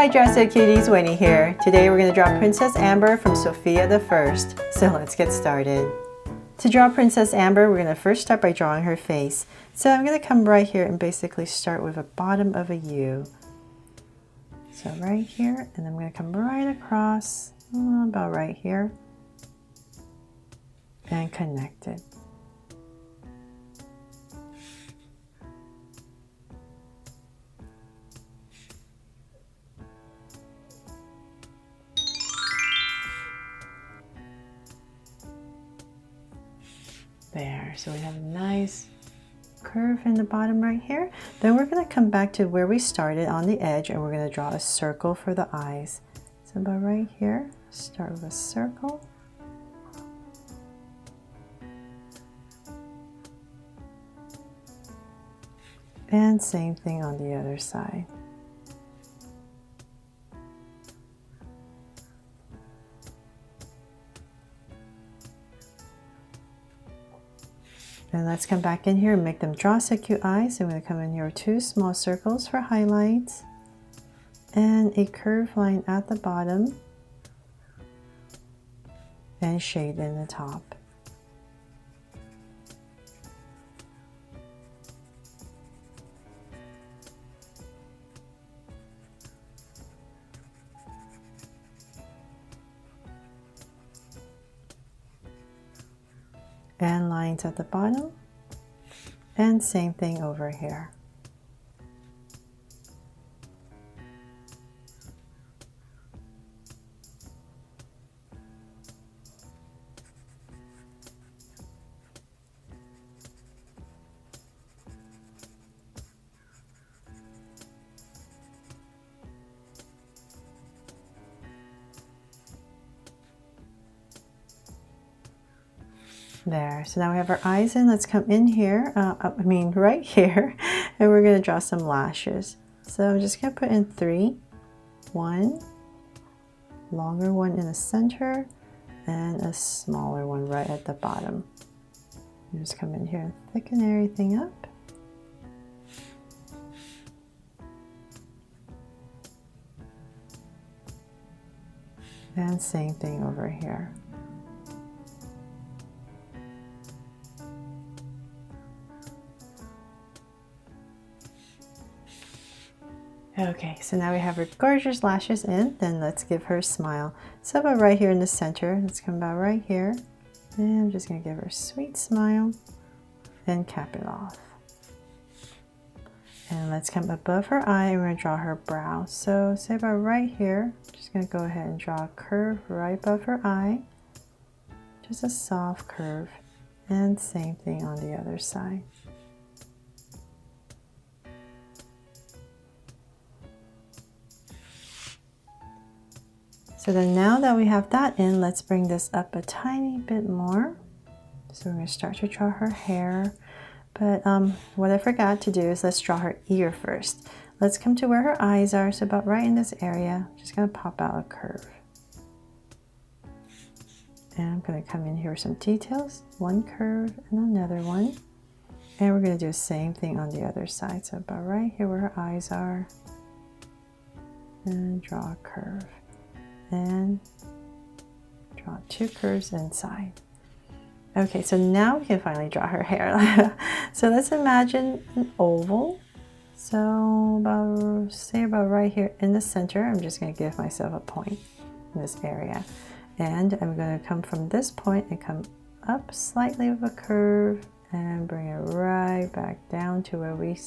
Hi Dressed Cuties, Winnie here. Today we're going to draw Princess Amber from Sofia the First. So let's get started. To draw Princess Amber, we're going to first start by drawing her face. So I'm going to come right here and basically start with the bottom of a U. So right here, and I'm going to come right across, about right here, and connect it. There, so we have a nice curve in the bottom right here. Then we're going to come back to where we started on the edge and we're going to draw a circle for the eyes. So about right here, start with a circle. And same thing on the other side. And let's come back in here and make them draw so cute eyes. I'm going to come in here with two small circles for highlights and a curved line at the bottom and shade in the top. And lines at the bottom, and same thing over here. There, so now we have our eyes in. Let's come in here, right here, and we're going to draw some lashes. So I'm just going to put in 3, 1, longer one in the center, and a smaller one right at the bottom. Just come in here and thicken everything up. And same thing over here. Okay, so now we have her gorgeous lashes in, then let's give her a smile. So about right here in the center, let's come about right here, and I'm just going to give her a sweet smile and cap it off. And let's come above her eye and we're going to draw her brow. So say about right here, just going to go ahead and draw a curve right above her eye, just a soft curve, and same thing on the other side. So then now that we have that in, let's bring this up a tiny bit more. So we're going to start to draw her hair. But what I forgot to do is let's draw her ear first. Let's come to where her eyes are. So about right in this area, just going to pop out a curve. And I'm going to come in here with some details. One curve and another one. And we're going to do the same thing on the other side. So about right here where her eyes are. And draw a curve. And draw 2 curves inside. Okay, so now we can finally draw her hair. So let's imagine an oval. So say about right here in the center, I'm just going to give myself a point in this area. And I'm going to come from this point and come up slightly with a curve and bring it right back down to where we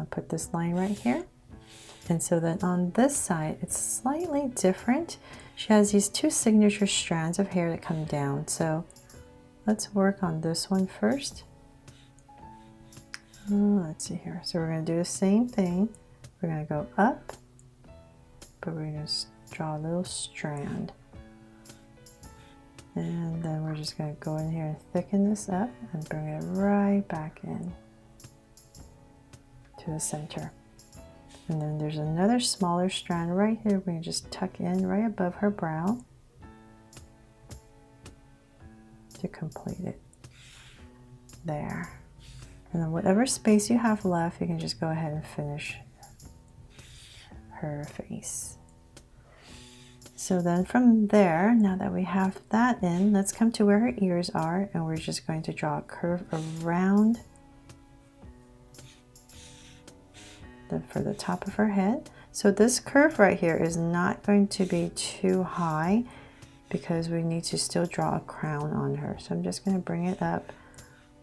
put this line right here. And so then on this side, it's slightly different. She has these 2 signature strands of hair that come down. So let's work on this one first. Let's see here. So we're going to do the same thing. We're going to go up, but we're going to draw a little strand. And then we're just going to go in here and thicken this up and bring it right back in to the center. And then there's another smaller strand right here. We're going to just tuck in right above her brow to complete it. There. And then whatever space you have left, you can just go ahead and finish her face. So then from there, now that we have that in, let's come to where her ears are, and we're just going to draw a curve around for the top of her head. So this curve right here is not going to be too high because we need to still draw a crown on her. So I'm just going to bring it up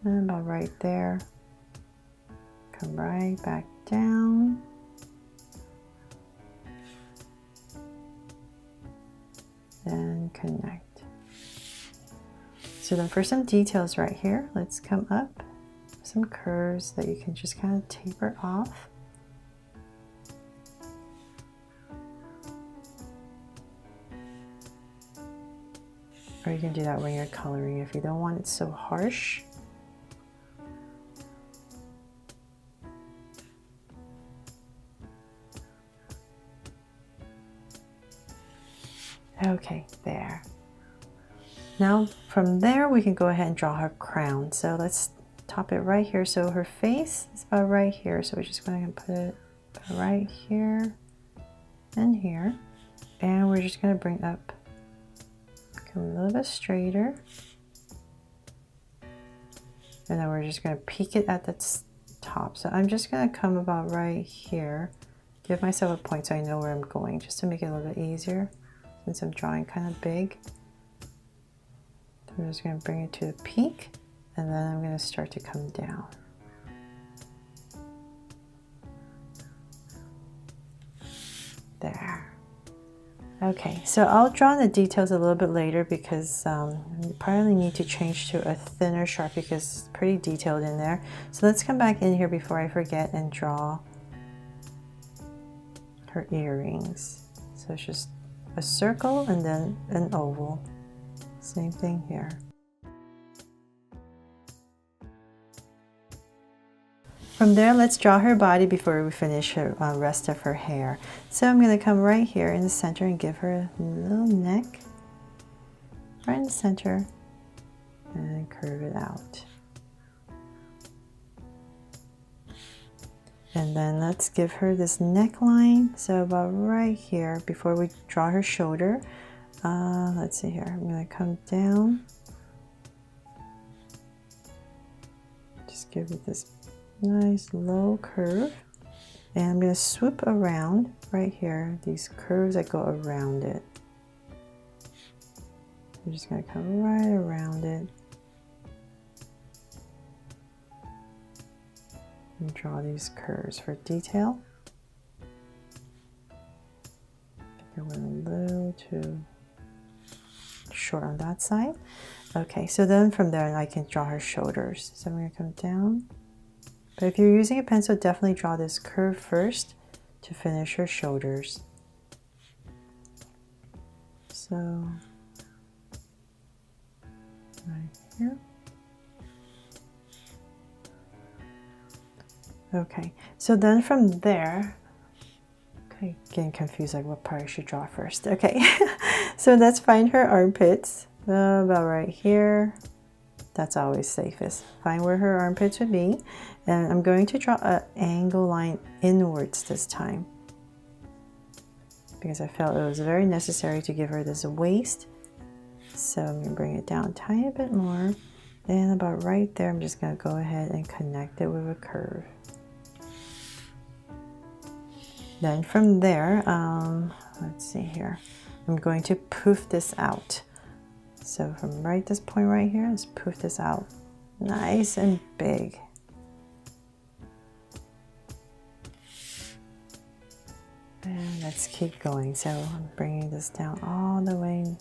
and about right there. Come right back down. And connect. So then for some details right here, let's come up, some curves that you can just kind of taper off. Or you can do that when you're coloring if you don't want it so harsh. Okay, there. Now from there we can go ahead and draw her crown. So let's top it right here. So her face is about right here. So we're just going to put it right here and here. And we're just going to bring up, come a little bit straighter. And then we're just going to peak it at the top. So I'm just going to come about right here. Give myself a point so I know where I'm going, just to make it a little bit easier. Since I'm drawing kind of big. So I'm just going to bring it to the peak, and then I'm going to start to come down. There. Okay, so I'll draw the details a little bit later because you probably need to change to a thinner Sharpie because it's pretty detailed in there. So let's come back in here before I forget and draw her earrings. So it's just a circle and then an oval. Same thing here. From there, let's draw her body before we finish her rest of her hair. So I'm going to come right here in the center and give her a little neck. Right in the center. And curve it out. And then let's give her this neckline. So about right here, before we draw her shoulder. Let's see here. I'm going to come down. Just give it this nice low curve. And I'm going to swoop around right here. These curves that go around it. I'm just going to come right around it. And draw these curves for detail. I think I went a little too short on that side. Okay, so then from there I can draw her shoulders. So I'm going to come down. But if you're using a pencil, definitely draw this curve first to finish her shoulders. So right here. Okay, so then from there, okay, getting confused like what part I should draw first. Okay, so let's find her armpits, about right here. That's always safest. Find where her armpits would be, and I'm going to draw an angle line inwards this time because I felt it was very necessary to give her this waist. So I'm going to bring it down a tiny bit more, and about right there I'm just going to go ahead and connect it with a curve. Then from there, let's see here, I'm going to poof this out. So from right this point right here, let's poof this out nice and big. And let's keep going. So I'm bringing this down all the way.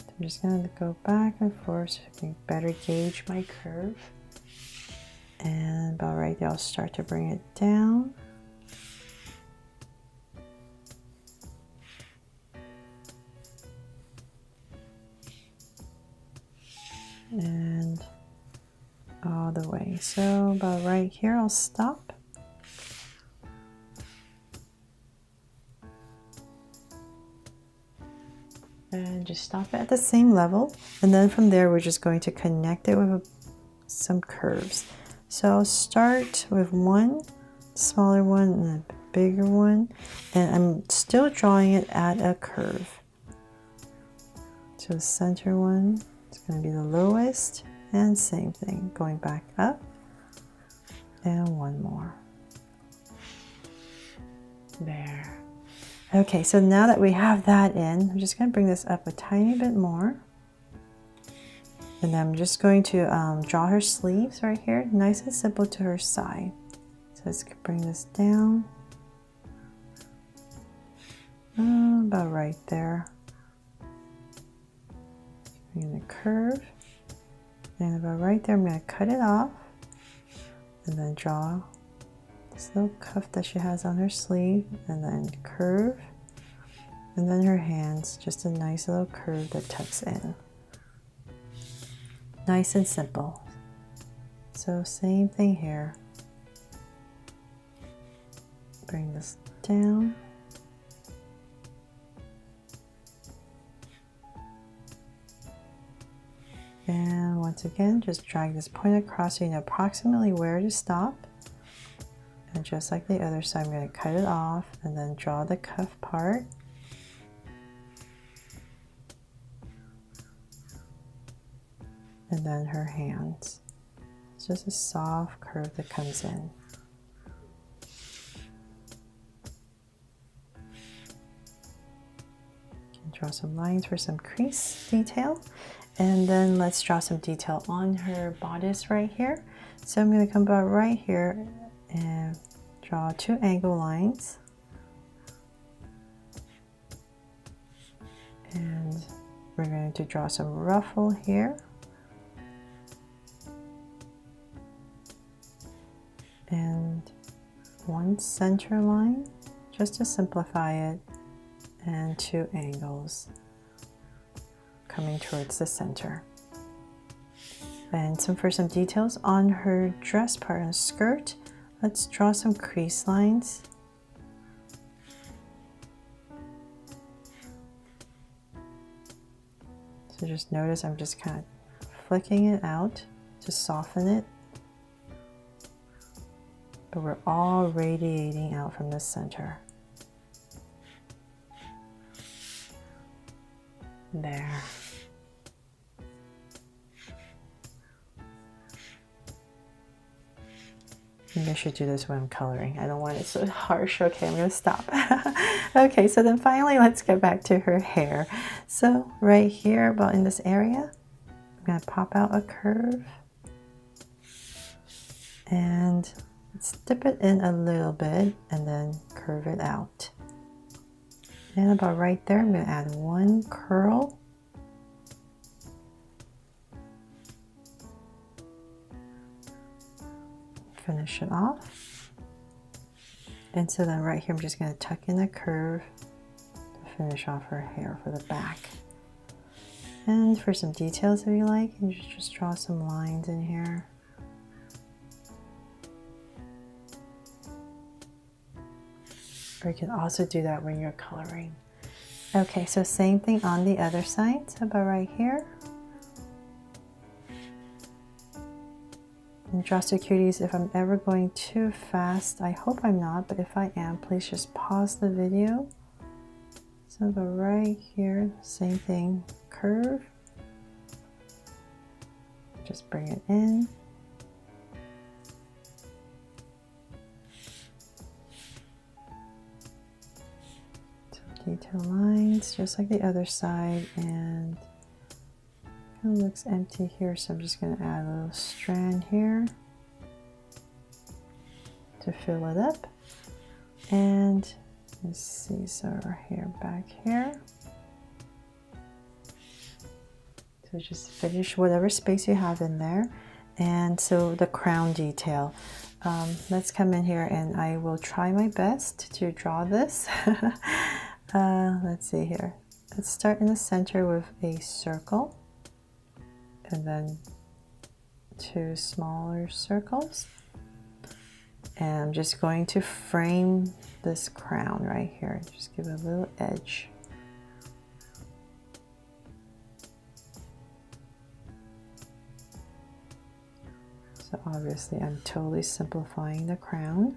I'm just going to go back and forth so I can better gauge my curve. And about right there, I'll start to bring it down. And all the way. So about right here, I'll stop. And just stop it at the same level. And then from there, we're just going to connect it with some curves. So I'll start with one smaller one and a bigger one, and I'm still drawing it at a curve. So the center one is going to be the lowest, and same thing, going back up, and one more. There. Okay, so now that we have that in, I'm just going to bring this up a tiny bit more. And then I'm just going to draw her sleeves right here, nice and simple to her side. So let's bring this down. About right there. Bring the curve. And about right there, I'm going to cut it off. And then draw this little cuff that she has on her sleeve. And then curve. And then her hands, just a nice little curve that tucks in. Nice and simple. So same thing here. Bring this down. And once again, just drag this point across so you know approximately where to stop. And just like the other side, I'm going to cut it off and then draw the cuff part. And then her hands. It's just a soft curve that comes in. Draw some lines for some crease detail. And then let's draw some detail on her bodice right here. So I'm going to come about right here and draw 2 angle lines. And we're going to draw some ruffle here. And 1 center line, just to simplify it, and 2 angles coming towards the center. And for some details on her dress part and skirt, let's draw some crease lines. So just notice I'm just kind of flicking it out to soften it. But we're all radiating out from the center. There. Maybe I should do this when I'm coloring. I don't want it so harsh. Okay, I'm going to stop. Okay, so then finally let's get back to her hair. So right here, about in this area, I'm going to pop out a curve. And let's dip it in a little bit and then curve it out. And about right there, I'm going to add 1 curl. Finish it off. And so then right here, I'm just going to tuck in a curve to finish off her hair for the back. And for some details if you like, you just draw some lines in here. Or you can also do that when you're coloring. Okay, so same thing on the other side. So about right here. And Draw-Ster Cuties, if I'm ever going too fast, I hope I'm not, but if I am, please just pause the video. So about right here, same thing, curve. Just bring it in. Detail lines just like the other side, and kind of looks empty here, so I'm just going to add a little strand here to fill it up. And let's see, so our hair back here, so just finish whatever space you have in there. And so the crown detail, let's come in here and I will try my best to draw this. Let's see here. Let's start in the center with a circle and then 2 smaller circles. And I'm just going to frame this crown right here. Just give it a little edge. So obviously I'm totally simplifying the crown.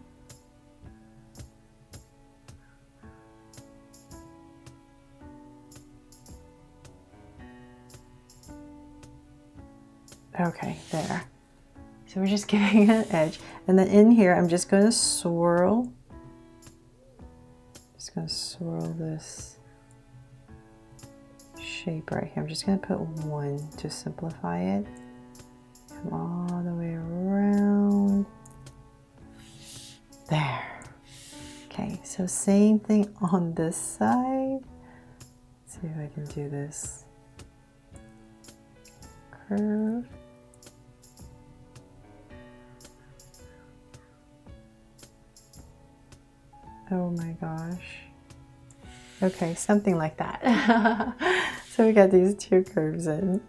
Okay, there. So we're just giving it an edge. And then in here, I'm just going to swirl. Just going to swirl this shape right here. I'm just going to put one to simplify it. Come all the way around. There. Okay, so same thing on this side. Let's see if I can do this. Curve. Oh my gosh. Okay, something like that. So we got these two curves in.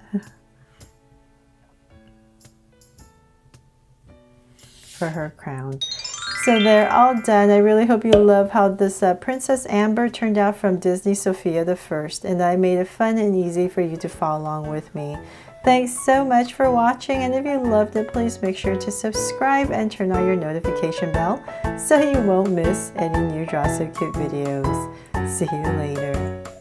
For her crown. So they're all done. I really hope you love how this Princess Amber turned out from Disney Sofia the First, and I made it fun and easy for you to follow along with me. Thanks so much for watching, and if you loved it, please make sure to subscribe and turn on your notification bell so you won't miss any new Draw So Cute videos. See you later.